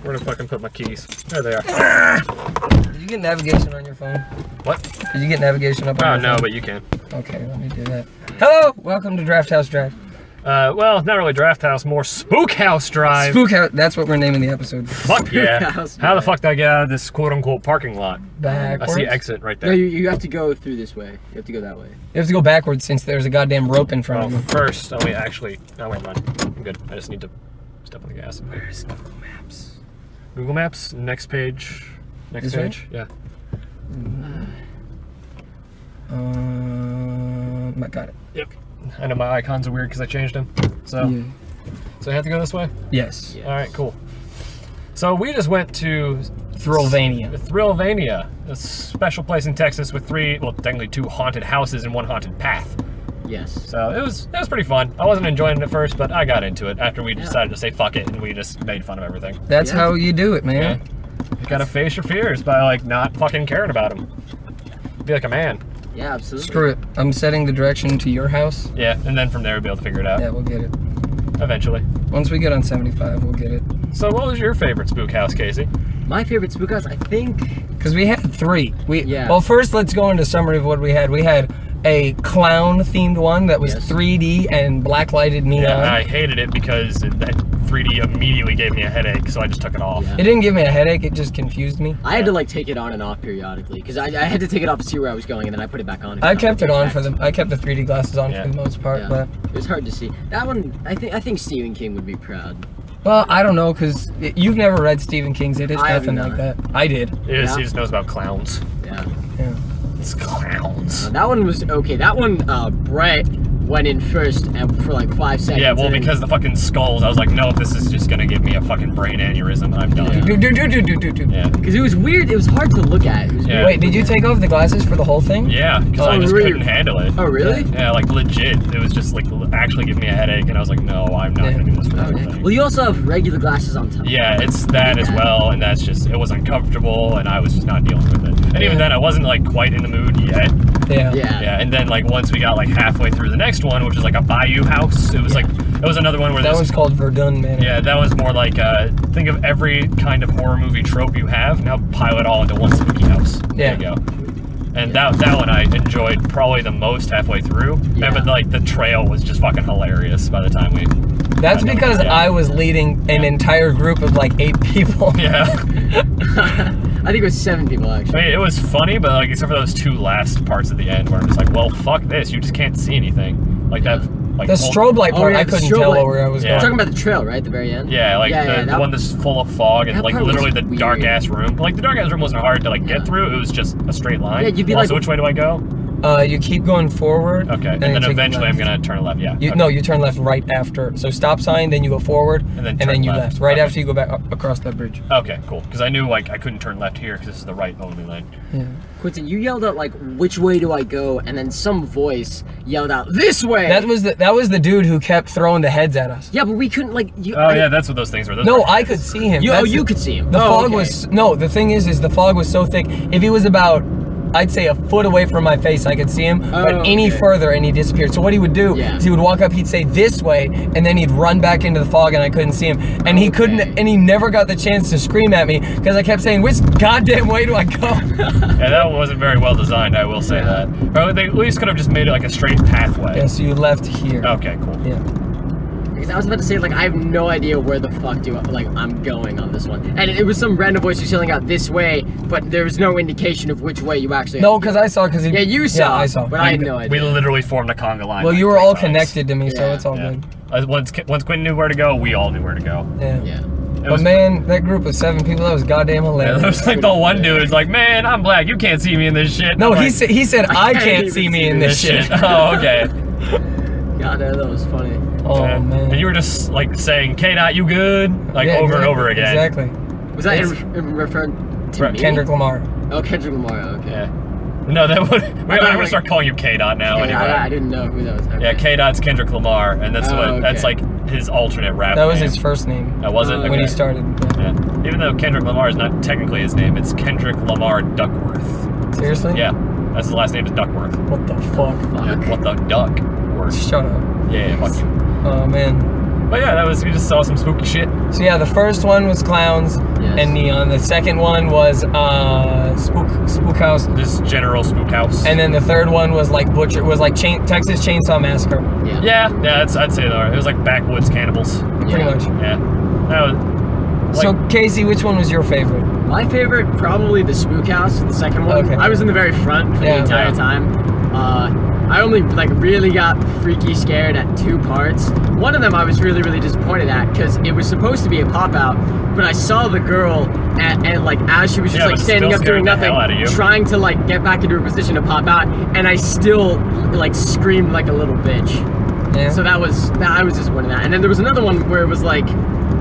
Where to fucking put my keys? There they are. Did you get navigation on your phone? What? Did you get navigation up on your phone? No, but you can. Okay, let me do that. Hello! Welcome to Draft House Drive. Well, not really Draft House, more Spoophouse Drive. Spoophouse, that's what we're naming the episode. Fuck yeah. How the fuck did I get out of this quote-unquote parking lot? Backwards? I see exit right there. No, you have to go through this way. You have to go that way. You have to go backwards since there's a goddamn rope in front of you. First, oh wait, actually, no, wait, I'm good. I just need to step on the gas. Where's Google Maps? Google Maps, next page. Next This page, yeah. I got it. Yep. I know my icons are weird because I changed them. So, Yeah. So I have to go this way? Yes. All right, cool. So we just went to Thrillvania, a special place in Texas with technically 2 haunted houses and 1 haunted path. Yes. So it was pretty fun. I wasn't enjoying it at first, but I got into it after we decided to say fuck it and we just made fun of everything. That's how you do it, man. Yeah. You gotta face your fears by like not fucking caring about them. Be like a man. Yeah, absolutely. Screw it. I'm setting the direction to your house. Yeah, and then from there we'll be able to figure it out. Yeah, we'll get it. Eventually. Once we get on 75, we'll get it. So what was your favorite spook house, Casey? My favorite spook house, I think... Because we had 3. Yeah. Well, first let's go into summary of what we had. We had a clown-themed one that was 3D and black-lighted neon. Yeah, I hated it because that 3D immediately gave me a headache, so I just took it off. Yeah. It didn't give me a headache, it just confused me. I had to like take it on and off periodically because I had to take it off to see where I was going and then I put it back on. I kept it on I kept the 3D glasses on for the most part, but it was hard to see. That one, I think Stephen King would be proud. well, I don't know because you've never read Stephen King's. It is I have nothing like not. that. I did. He just knows about clowns. Yeah. Yeah. It's clowns. That one was okay. That one, Brett went in first and for like 5 seconds. Yeah, well, because the fucking skulls, I was like, no, this is just gonna give me a fucking brain aneurysm. I'm done. Yeah. Because it was weird. It was hard to look at. It was weird. Wait, did you take off the glasses for the whole thing? Yeah, because I just couldn't handle it. Oh, really? Yeah, like legit. It was just like actually giving me a headache, and I was like, no, I'm not gonna do this for the whole thing. Well, you also have regular glasses on top. Yeah, it's that as well, and that's just, it was uncomfortable, and I was just not dealing with it. And even then, I wasn't like quite in the mood yet. Yeah, and then like once we got like halfway through the next one, which was like a bayou house, it was like, it was another one where that was called Verdun Manor. Yeah, that was more like, think of every kind of horror movie trope you have, now pile it all into one spooky house. Yeah. There you go. And that one I enjoyed probably the most halfway through. Yeah. But like the trail was just fucking hilarious by the time we... That's because I was leading an entire group of like 8 people. Yeah. I think it was 7 people actually. I mean, it was funny, but like except for those 2 last parts at the end where I'm just like, well, fuck this, you just can't see anything. Like that... Like, the strobe light part, I couldn't tell where I was going. You're talking about the trail, right? At the very end? Yeah, like the one that's full of fog and like literally the dark ass room. But like the dark ass room wasn't hard to like get through. It was just a straight line. Yeah, you'd be also, which way do I go? You keep going forward. Okay, and then eventually I'm gonna turn left. Yeah. No, you turn left right after. So stop sign, then you go forward, and then you left. Right after you go back across that bridge. Okay, cool. Because I knew like I couldn't turn left here because this is the right only lane. Yeah. Quentin, you yelled out like, "Which way do I go?" And then some voice yelled out, "This way." That was the dude who kept throwing the heads at us. Yeah, but we couldn't like. Yeah, that's what those things were. No, I could see him. You could see him. The fog was the thing is the fog was so thick. If he was about, I'd say, a foot away from my face, I could see him, but any further and he disappeared. So what he would do is he would walk up, he'd say this way, and then he'd run back into the fog and I couldn't see him. And he couldn't, and he never got the chance to scream at me because I kept saying, which goddamn way do I go? Yeah, that wasn't very well designed, I will say that. Or they at least could have just made it like a straight pathway. Yeah, so you left here. Okay, cool. Yeah. Because I was about to say, like, I have no idea where the fuck I'm going on this one. And it was some random voice just yelling out this way, but there was no indication of which way you actually... No, because I saw, Yeah, you saw. Yeah, I saw. But I had no idea. We literally formed a conga line. Well, you were all connected to me, so it's all good. Once Quentin knew where to go, we all knew where to go. Yeah. But man, that group of 7 people, that was goddamn hilarious. Yeah, that was like the one dude is like, man, I'm black, you can't see me in this shit. No, he said, I can't see me in this shit. Oh, okay. God, that was funny. Oh, man. And you were just like saying, K-Dot, you good? Like over and over again. Exactly. Was that in referring to me? Kendrick Lamar. Oh, Kendrick Lamar, okay. Yeah. No, that would. I'm gonna start calling you K-Dot now. Anyway. I didn't know who that was. Okay. Yeah, K-Dot's Kendrick Lamar, and that's that's like his alternate rap That was name. his first name. That was it? When he started. Yeah. Even though Kendrick Lamar is not technically his name, it's Kendrick Lamar Duckworth. Seriously? Yeah. That's his last name is Duckworth. What the fuck? Yeah, what the duck? Shut up. Yeah, fuck you. Oh, man. But yeah, we just saw some spooky shit. So yeah, the first one was clowns and neon. The second one was Spoophouse. Just general Spoophouse. And then the third one was like Texas Chainsaw Massacre. Yeah, I'd say that. It was like backwoods cannibals. Pretty much. Yeah. That was. Like, so Casey, which one was your favorite? My favorite, probably the Spoophouse, the second one. Okay. I was in the very front for the entire time. I only like really got freaky scared at 2 parts. One of them I was really, really disappointed at because it was supposed to be a pop out, but I saw the girl and like as she was just like standing up doing nothing, trying to like get back into her position to pop out, and I still like screamed like a little bitch. Yeah. So I was disappointed in that. And then there was another one where it was like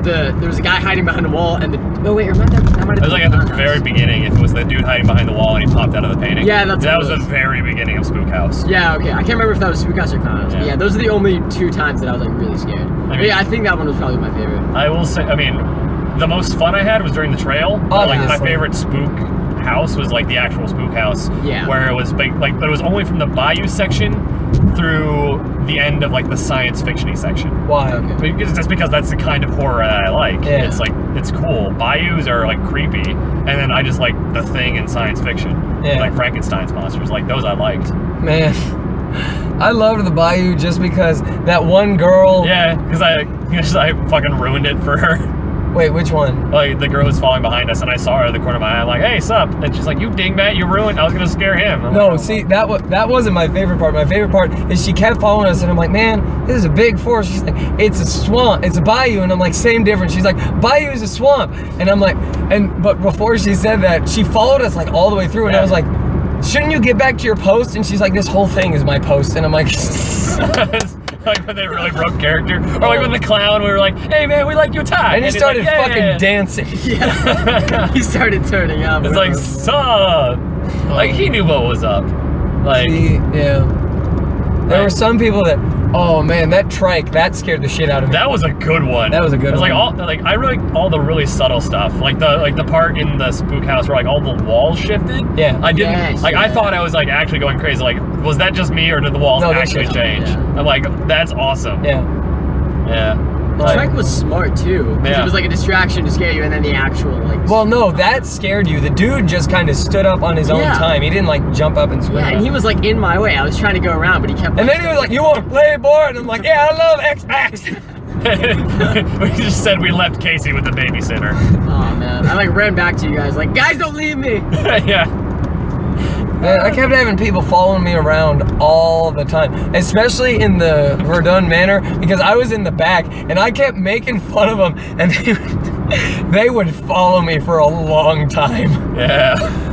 there was a guy hiding behind a wall, and that might have been. It was like at the very beginning. If it was the dude hiding behind the wall and he popped out of the painting. Yeah, that was the very beginning of Spoophouse. Yeah, okay. I can't remember if that was Spoophouse or Clownhouse. Yeah. Those are the only 2 times that I was like really scared. I think that one was probably my favorite. I will say, the most fun I had was during the trail. Like my favorite spook house was like the actual spook house. Yeah. Where it was but it was only from the bayou section through the end of like the science fiction-y section. Why? Okay. Just because that's the kind of horror that I like. Yeah. It's like, it's cool. Bayous are like creepy, and then I just like The Thing and science fiction. Yeah. Like Frankenstein's monsters, like those I liked. Man, I loved the bayou just because that one girl. Yeah, because I fucking ruined it for her. Wait, which one? Like the girl was falling behind us, and I saw her at the corner of my eye. I'm like, "Hey, sup?" And she's like, "You dingbat, you ruined." I was gonna scare him. No, see, that wasn't my favorite part. My favorite part is she kept following us, and I'm like, "Man, this is a big forest." She's like, "It's a swamp. It's a bayou," and I'm like, "Same difference." She's like, "Bayou is a swamp," and I'm like, but before she said that, she followed us like all the way through, and I was like, "Shouldn't you get back to your post?" And she's like, "This whole thing is my post," and I'm like. Like when they really broke character, or like when the clown, we were like, "Hey man, we like your tie," and he started like, fucking dancing. Yeah, he started turning up. It's like, sup? Like he knew what was up. Like, there were some people that, oh man, that trike that scared the shit out of me. That was a good one. That was a good one. Like I really like all the really subtle stuff, like the part in the spook house where like all the walls shifted. Yeah, I didn't I thought I was like actually going crazy. Like, was that just me or did the walls actually change? Yeah. I'm like, that's awesome. Yeah. The trike was smart too, because it was like a distraction to scare you, and then the actual like. Well, no, that scared you. The dude just kind of stood up on his own time. He didn't like jump up and scream. Yeah, and he was like in my way. I was trying to go around, but he kept. And then he was like, "You want to play, boy?" And I'm like, "Yeah, I love Xbox." We just said we left Casey with the babysitter. Oh man, I like ran back to you guys, like, "Guys, don't leave me." Yeah. Man, I kept having people following me around all the time, especially in the Verdun Manor, because I was in the back and I kept making fun of them, and they would follow me for a long time. Yeah.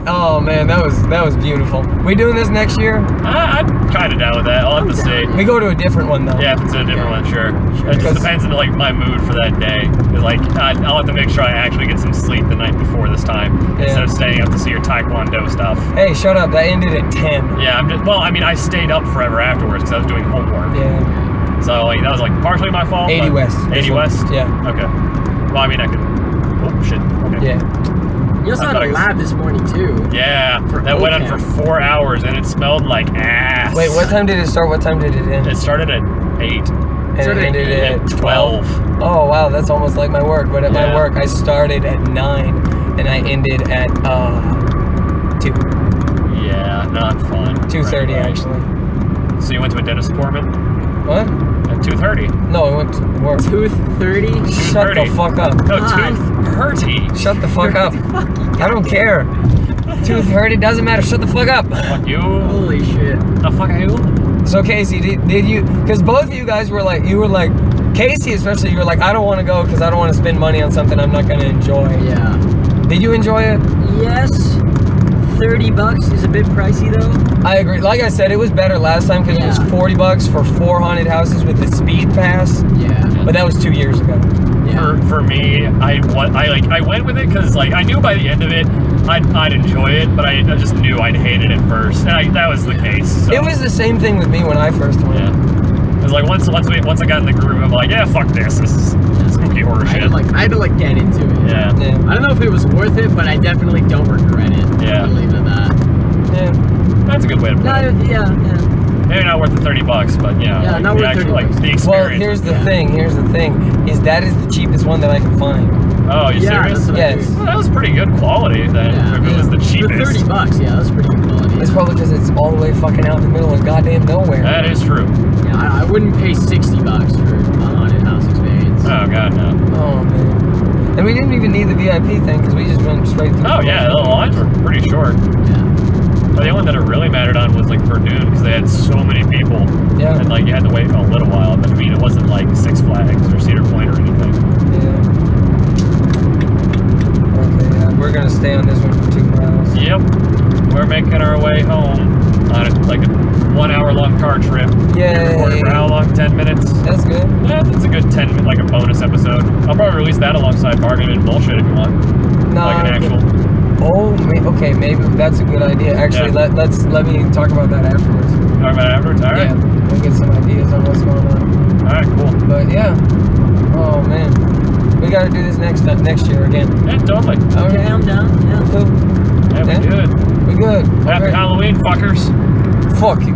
Oh man, that was beautiful. We doing this next year? I'm kind of down with that. I'll have to see. We go to a different one though. Yeah, if it's a different one, sure. It just depends on like my mood for that day. Like I'll have to make sure I actually get some sleep the night before this time instead of staying up to see your Taekwondo stuff. Hey, shut up! That ended at 10. Yeah, I stayed up forever afterwards because I was doing homework. Yeah. So like that was like partially my fault. 80 West. 80 West. Yeah. Okay. Well, I mean I could. Oh shit. Okay. Yeah. You also had a lab this morning too. Yeah, that went on for 4 hours and it smelled like ass. Wait, what time did it start? What time did it end? It started at 8. And it ended at 12. Oh wow, that's almost like my work. But at my work, I started at 9 and I ended at 2. Yeah, not fun. 2:30 actually. So you went to a dentist appointment? What? At 2:30. No, I went to work. 2:30? Shut the fuck up. No, 2:30. Shut the fuck up. I don't care. 2:30 doesn't matter. Shut the fuck up. Fuck you. Holy shit. The fuck are you? So Casey, did you? Because both of you guys were like, Casey especially, you were like, I don't want to go because I don't want to spend money on something I'm not going to enjoy. Yeah. Did you enjoy it? Yes. $30 is a bit pricey though. I agree. Like I said, it was better last time because it was $40 for 4 haunted houses with the speed pass. Yeah. But that was 2 years ago. Yeah. For me, I went with it because like I knew by the end of it I'd enjoy it, but I just knew I'd hate it at first, and that was the case. So. It was the same thing with me when I first went. Yeah. It was like once I got in the groove of like, yeah, fuck this is spooky horror shit. I had to like get into it. Yeah. I don't know if it was worth it, but I definitely don't regret it. Yeah. I'll leave it at that. Yeah. That's a good way to put it. Yeah. maybe not worth the $30, but yeah, like, not worth actually, like the experience. Well, here's the thing, is that is the cheapest one that I can find. Oh, you serious? Yes. Well, that was pretty good quality then, if it was the cheapest. For $30, yeah, that's pretty good quality. It's probably because it's all the way fucking out in the middle of goddamn nowhere. That is true. Yeah, I wouldn't pay $60 for a haunted house experience. Oh, God, no. Oh, man. And we didn't even need the VIP thing because we just went straight through. Oh, yeah, the lines were pretty short. Yeah. But the only one that it really mattered on was like Verdun because they had so many people. Yeah. And like you had to wait a little while. But I mean, it wasn't like Six Flags or Cedar Point or anything. Yeah. Okay, yeah. We're going to stay on this one for 2 miles. Yep. We're making our way home on like a 1 hour long car trip. Yay. For how long? 10 minutes? That's good. Yeah, that's a good 10 minute, like a bonus episode. I'll probably release that alongside Bargain and Bullshit if you want. No. Like an actual. Oh, okay, maybe that's a good idea. Actually, let me talk about that afterwards. Talk about it afterwards? All right. Yeah, we'll get some ideas on what's going on. All right, cool. But yeah, oh man, we got to do this next year again. Yeah, totally. Okay, I'm down. Yeah. Cool. Yeah, we good. We good. Happy Halloween, fuckers. Fuck you.